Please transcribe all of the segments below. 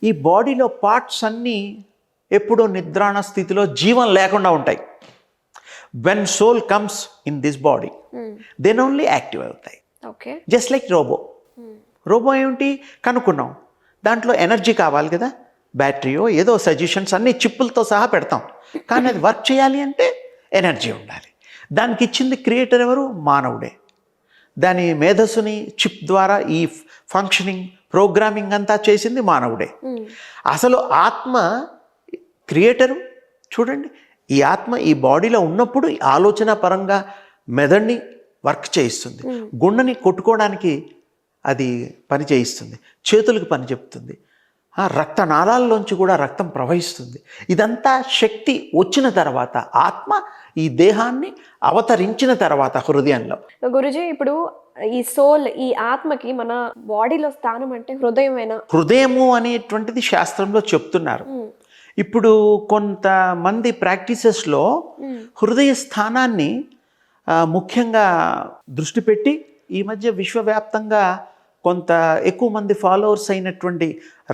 ఈ బాడీలో పార్ట్స్ అన్నీ ఎప్పుడో నిద్రాణ స్థితిలో జీవం లేకుండా ఉంటాయి. When soul comes in this body then only active అవుతాయి. ఓకే. జస్ట్ లైక్ రోబో ఏమిటి కనుక్కున్నాం, దాంట్లో ఎనర్జీ కావాలి కదా, బ్యాటరీయో ఏదో సజెషన్స్ అన్ని చిప్పులతో సహా పెడతాం, కానీ అది వర్క్ చేయాలి అంటే ఎనర్జీ ఉండాలి. దానికి ఇచ్చింది క్రియేటర్ ఎవరు? మానవుడే. దాని మేధస్సుని చిప్ ద్వారా ఈ ఫంక్షనింగ్ ప్రోగ్రామింగ్ అంతా చేసింది మానవుడే. అసలు ఆత్మ క్రియేటరు చూడండి, ఈ ఆత్మ ఈ బాడీలో ఉన్నప్పుడు ఆలోచన పరంగా మెదడుని వర్క్ చేయిస్తుంది, గుండెని కొట్టుకోవడానికి అది పని చేయిస్తుంది, చేతులకు పని చెప్తుంది, రక్తనాళాల్లోంచి కూడా రక్తం ప్రవహిస్తుంది. ఇదంతా శక్తి వచ్చిన తర్వాత ఆత్మ ఈ దేహాన్ని అవతరించిన తర్వాత హృదయంలో. గురుజీ, ఇప్పుడు ఈ సోల్, ఈ ఆత్మకి మన బాడీలో స్థానం అంటే హృదయమేనా? హృదయము అనేటువంటిది శాస్త్రంలో చెప్తున్నారు. ఇప్పుడు కొంతమంది ప్రాక్టీసెస్లో హృదయ స్థానాన్ని ముఖ్యంగా దృష్టి పెట్టి ఈ మధ్య విశ్వవ్యాప్తంగా కొంత ఎక్కువ మంది ఫాలోవర్స్ అయినటువంటి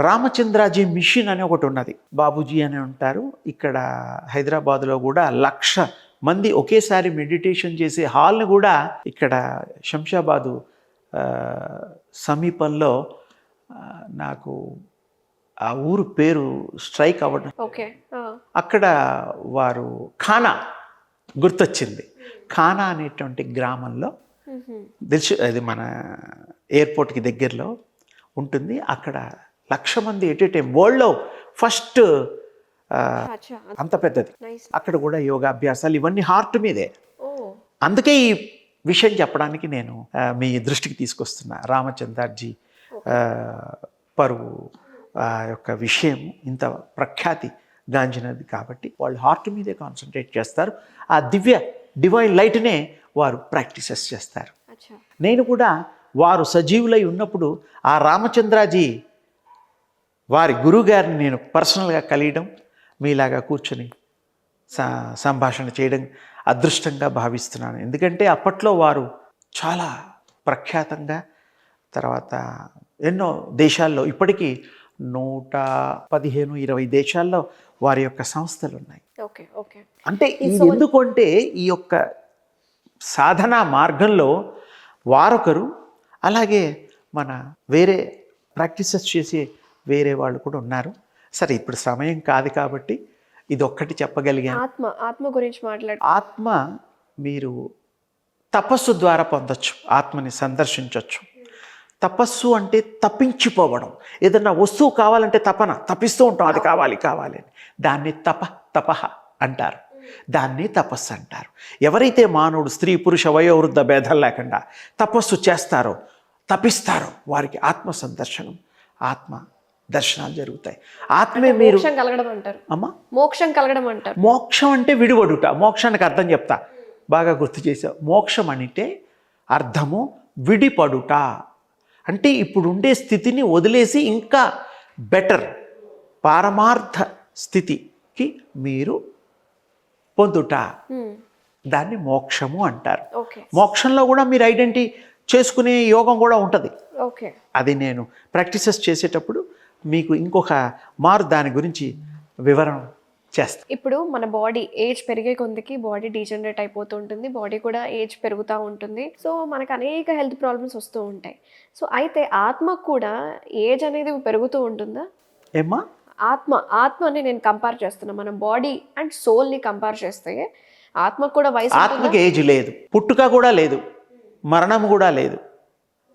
రామచంద్రాజీ మిషన్ అని ఒకటి ఉన్నది. బాబూజీ అని ఉంటారు. ఇక్కడ హైదరాబాద్లో కూడా 1,00,000 మంది ఒకేసారి మెడిటేషన్ చేసే హాల్ని కూడా ఇక్కడ శంషాబాదు సమీపంలో, నాకు ఆ ఊరు పేరు స్ట్రైక్ అవ్వడం, అక్కడ వారు ఖానా గుర్తొచ్చింది. ఖానా అనేటువంటి గ్రామంలో అది మన ఎయిర్పోర్ట్కి దగ్గరలో ఉంటుంది. అక్కడ 1,00,000 మంది ఎట్ ఏ టైం, వరల్డ్లో ఫస్ట్ అంత పెద్దది. అక్కడ కూడా యోగాభ్యాసాలు ఇవన్నీ హార్ట్ మీదే. అందుకే ఈ విషయం చెప్పడానికి నేను మీ దృష్టికి తీసుకొస్తున్నా. రామచంద్రాజీ పరువు యొక్క విషయం ఇంత ప్రఖ్యాతి గాంచినది కాబట్టి వాళ్ళు హార్ట్ మీదే కాన్సన్ట్రేట్ చేస్తారు. ఆ డివైన్ లైట్నే వారు ప్రాక్టీసెస్ చేస్తారు. నేను కూడా వారు సజీవులై ఉన్నప్పుడు ఆ రామచంద్రాజీ వారి గురువుగారిని నేను పర్సనల్గా కలియడం, మీలాగా కూర్చొని సంభాషణ చేయడం అదృష్టంగా భావిస్తున్నాను. ఎందుకంటే అప్పట్లో వారు చాలా ప్రఖ్యాతంగా, తర్వాత ఎన్నో దేశాల్లో, ఇప్పటికీ 115-120 దేశాల్లో వారి యొక్క సంస్థలు ఉన్నాయి. అంటే ఇది ఎందుకంటే ఈ యొక్క సాధనా మార్గంలో వారొకరు, అలాగే మన వేరే ప్రాక్టీసెస్ చేసే వేరే వాళ్ళు కూడా ఉన్నారు. సరే, ఇప్పుడు సమయం కాదు కాబట్టి ఇది ఒక్కటి చెప్పగలిగాను. ఆత్మ గురించి మాట్లాడు. ఆత్మ మీరు తపస్సు ద్వారా పొందొచ్చు, ఆత్మని సందర్శించవచ్చు. తపస్సు అంటే తప్పించిపోవడం. ఏదన్నా వస్తువు కావాలంటే తపిస్తూ ఉంటాం, అది కావాలి కావాలి అని. దాన్ని తపహ అంటారు, దాన్ని తపస్సు అంటారు. ఎవరైతే మానవుడు స్త్రీ పురుష వయోవృద్ధ భేదం లేకుండా తపస్సు చేస్తారో, తపిస్తారో, వారికి ఆత్మ సందర్శనం, ఆత్మ దర్శనాలు జరుగుతాయి. ఆత్మే మీరు అమ్మా మోక్షం కలగడం అంటారు. మోక్షం అంటే విడివడుట. మోక్షానికి అర్థం చెప్తా, బాగా గుర్తు చేసావు. మోక్షం అంటే అర్థము విడిపడుట. అంటే ఇప్పుడు ఉండే స్థితిని వదిలేసి ఇంకా బెటర్ పారమార్థ స్థితికి మీరు పొందుట, దాన్ని మోక్షము అంటారు. మోక్షంలో కూడా మీరు ఐడెంటిటీ చేసుకునే యోగం కూడా ఉంటుంది. అది నేను ప్రాక్టీసెస్ చేసేటప్పుడు మీకు ఇంకొక మారు దాని గురించి వివరణ చేస్తాను. ఇప్పుడు మన బాడీ ఏజ్ పెరిగే కొద్దికి బాడీ డీజనరేట్ అయిపోతూ ఉంటుంది, బాడీ కూడా ఏజ్ పెరుగుతూ ఉంటుంది. సో మనకు అనేక హెల్త్ ప్రాబ్లమ్స్ వస్తూ ఉంటాయి. సో అయితే ఆత్మకు కూడా ఏజ్ అనేది పెరుగుతూ ఉంటుందా? ఏమ్మా? ఆత్మని నేను కంపేర్ చేస్తున్నా, మన బాడీ అండ్ సోల్ని కంపేర్ చేస్తే ఆత్మకు కూడా వయసు. ఆత్మకి ఏజ్ లేదు, పుట్టుక కూడా లేదు, మరణం కూడా లేదు.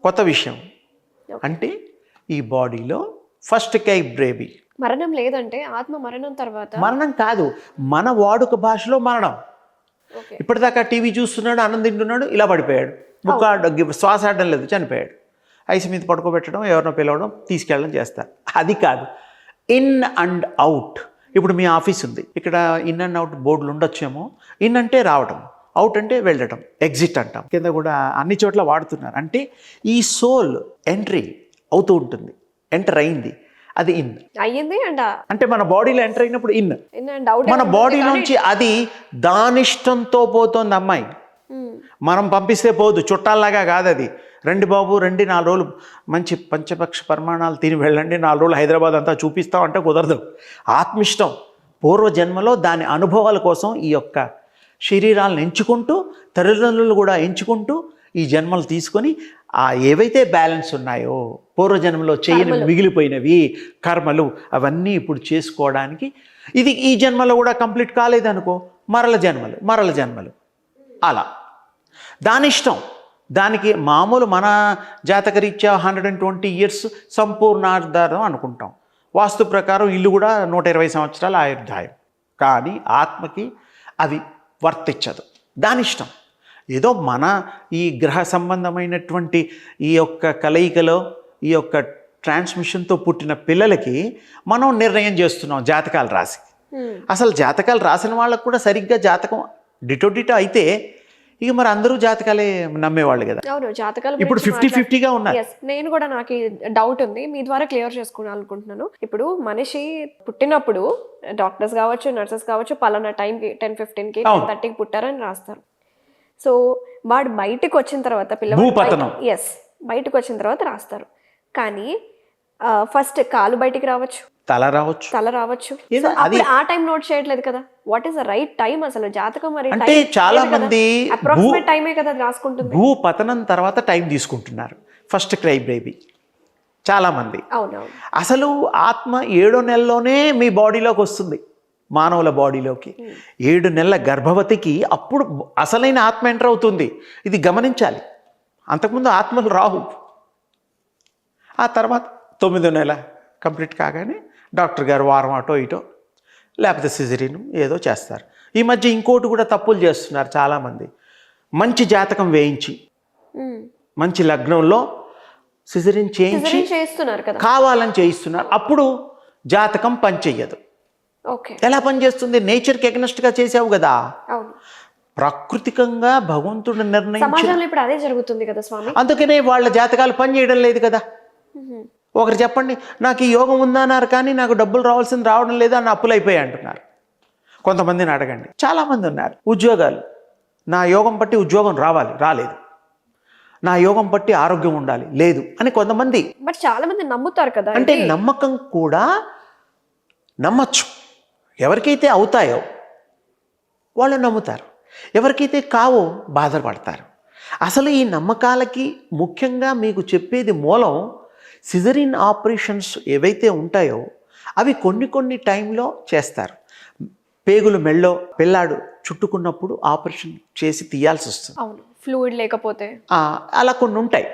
కొత్త విషయం అంటే ఈ బాడీలో ఫస్ట్ బేబీ మరణం లేదంటే ఆత్మ మరణం తర్వాత మరణం కాదు, మన వాడుక భాషలో మరణం. ఇప్పటిదాకా టీవీ చూస్తున్నాడు, అన్నం తింటున్నాడు, ఇలా పడిపోయాడు, శ్వాస ఆడడం లేదు, చనిపోయాడు. ఐస్ మీద పడుకోబెట్టడం, ఎవరినో పిలవడం, తీసుకెళ్ళడం చేస్తారు. అది కాదు, ఇన్ అండ్ అవుట్. ఇప్పుడు మీ ఆఫీస్ ఉంది, ఇక్కడ ఇన్ అండ్ అవుట్ బోర్డులు ఉండొచ్చేమో. ఇన్ అంటే రావడం, అవుట్ అంటే వెళ్ళడం, ఎగ్జిట్ అంటాం. కింద కూడా అన్ని చోట్ల వాడుతున్నారు. అంటే ఈ సోల్ ఎంట్రీ అవుతూ ఉంటుంది, ఎంటర్ అయింది, అది ఇన్ అయ్యింది. అంటే మన బాడీలో ఎంటర్ అయినప్పుడు ఇన్, మన బాడీ నుంచి అది దానిష్టంతో పోతోంది అమ్మాయి. మనం పంపిస్తే పోదు, చుట్టాల్లాగా కాదు అది. రండి బాబు రండి, 4 రోజులు మంచి పంచపక్ష పరిమాణాలు తిని వెళ్ళండి, 4 రోజులు హైదరాబాద్ అంతా చూపిస్తాం అంటే కుదరదు. ఆత్మిష్టం. పూర్వజన్మలో దాని అనుభవాల కోసం ఈ యొక్క శరీరాలను ఎంచుకుంటూ, తల్లిదండ్రులు కూడా ఎంచుకుంటూ ఈ జన్మలు తీసుకొని ఏవైతే బ్యాలెన్స్ ఉన్నాయో పూర్వజన్మలో చేయని మిగిలిపోయినవి కర్మలు అవన్నీ ఇప్పుడు చేసుకోవడానికి, ఇది ఈ జన్మలో కూడా కంప్లీట్ కాలేదనుకో మరల జన్మలు అలా దాని ఇష్టం. దానికి మామూలు మన జాతకరీత్యా 120 years సంపూర్ణార్థం అనుకుంటాం. వాస్తు ప్రకారం ఇల్లు కూడా 120 సంవత్సరాల ఆయుర్దాయం. కానీ ఆత్మకి అవి వర్తించదు, దాని ఇష్టం. ఏదో మన ఈ గ్రహ సంబంధమైనటువంటి ఈ యొక్క కలయికలో ఈ యొక్క ట్రాన్స్మిషన్తో పుట్టిన పిల్లలకి మనం నిర్ణయం చేస్తున్నాం జాతకాలు రాసి. అసలు జాతకాలు రాసిన వాళ్ళకు కూడా సరిగ్గా జాతకం డిటో అయితే ఇక మరి అందరూ జాతకాలే నమ్మేవాళ్ళు కదా. అవును, జాతకాలు ఇప్పుడు 50-50గా ఉన్నారు. నేను కూడా నాకు డౌట్ ఉంది, మీ ద్వారా క్లియర్ చేసుకోవాలనుకుంటున్నాను. ఇప్పుడు మనిషి పుట్టినప్పుడు డాక్టర్స్ కావచ్చు, నర్సెస్ కావచ్చు, పలానా టైంకి 10-15కి 10:30కి పుట్టారని రాస్తారు. సో వాడు బయటకు వచ్చిన తర్వాత పిల్లవాడు బయటకు వచ్చిన తర్వాత రాస్తారు. కానీ ఫస్ట్ కాలు బయటికి రావచ్చు, తల రావచ్చు. అప్పుడు ఆ టైం నోట్ చేయట్లేదు కదా. What is the right time అసలు? జాతకం మరి అంటే చాలా మంది అప్రాక్సిమేట్ టైమే కదా రాసుకుంటుంది. భూ పతనం తర్వాత టైం తీసుకుంటున్నారు. ఫస్ట్ క్రై బేబీ చాలా మంది. అవునవును. అసలు ఆత్మ 7వ నెలలోనే మీ బాడీలోకి వస్తుంది, మానవుల బాడీలోకి. 7 నెలల గర్భవతికి అప్పుడు అసలైన ఆత్మ ఎంటర్ అవుతుంది. ఇది గమనించాలి. అంతకుముందు ఆత్మలు రావు. ఆ తర్వాత 9వ నెల కంప్లీట్ కాగానే డాక్టర్ గారు వారం అటో ఇటో లేకపోతే సిజరీన్ ఏదో చేస్తారు. ఈ మధ్య ఇంకోటి కూడా తప్పులు చేస్తున్నారు చాలామంది. మంచి జాతకం వేయించి మంచి లగ్నంలో సిజరీన్ చేయించి చేస్తున్నారు కదా, కావాలని చేయిస్తున్నారు. అప్పుడు జాతకం పనిచెయ్యదు. ఎలా పనిచేస్తుంది? నేచర్కి ఎగ్నెస్ట్గా చేసావు కదా. ప్రాకృతికంగా భగవంతుడు నిర్ణయించి ఇప్పుడు అదే జరుగుతుంది కదా స్వామి. అందుకనే వాళ్ళ జాతకాలు పనిచేయడం లేదు కదా. ఒకరు చెప్పండి, నాకు ఈ యోగం ఉందన్నారు కానీ నాకు డబ్బులు రావడం లేదు అని అప్పులు అయిపోయాయి అంటున్నారు. కొంతమందిని అడగండి, చాలామంది ఉన్నారు. ఉద్యోగాలు, నా యోగం బట్టి ఉద్యోగం రాలేదు, నా యోగం బట్టి ఆరోగ్యం ఉండాలి, లేదు అని కొంతమంది. బట్ చాలా మంది నమ్ముతారు కదా. అంటే నమ్మకం కూడా నమ్మచ్చు. ఎవరికైతే అవుతాయో వాళ్ళు నమ్ముతారు, ఎవరికైతే కావో బాధపడతారు. అసలు ఈ నమ్మకాలకి ముఖ్యంగా మీకు చెప్పేది మూలం సిజరీన్ ఆపరేషన్స్ ఏవైతే ఉంటాయో అవి కొన్ని టైంలో చేస్తారు. పేగులు మెళ్ళో పిల్లాడు చుట్టుకున్నప్పుడు ఆపరేషన్ చేసి తీయాల్సి వస్తుంది. అవును, ఫ్లూయిడ్ లేకపోతే అలా కొన్ని ఉంటాయి.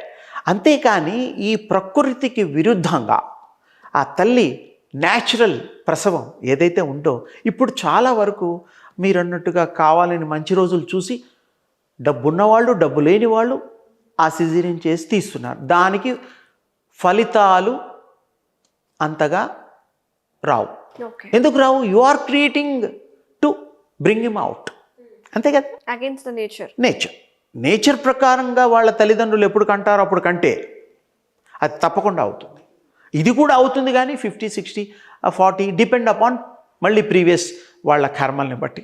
అంతేకాని ఈ ప్రకృతికి విరుద్ధంగా ఆ తల్లి న్యాచురల్ ప్రసవం ఏదైతే ఉందో ఇప్పుడు చాలా వరకు మీరు అన్నట్టుగా కావాలని మంచి రోజులు చూసి డబ్బున్నవాళ్ళు డబ్బు లేని వాళ్ళు ఆ సిజరీన్ చేసి తీస్తున్నారు. దానికి ఫలితాలు అంతగా రావు. ఎందుకు రావు? You are creating to bring him out, అంతే కదా. అగైన్స్ ద నేచర్ ప్రకారంగా వాళ్ళ తల్లిదండ్రులు ఎప్పుడు కంటారో అప్పుడు కంటే అది తప్పకుండా అవుతుంది. ఇది కూడా అవుతుంది కానీ 50, 60, 40 డిపెండ్ అపాన్ మళ్ళీ ప్రీవియస్ వాళ్ళ కర్మల్ని బట్టి.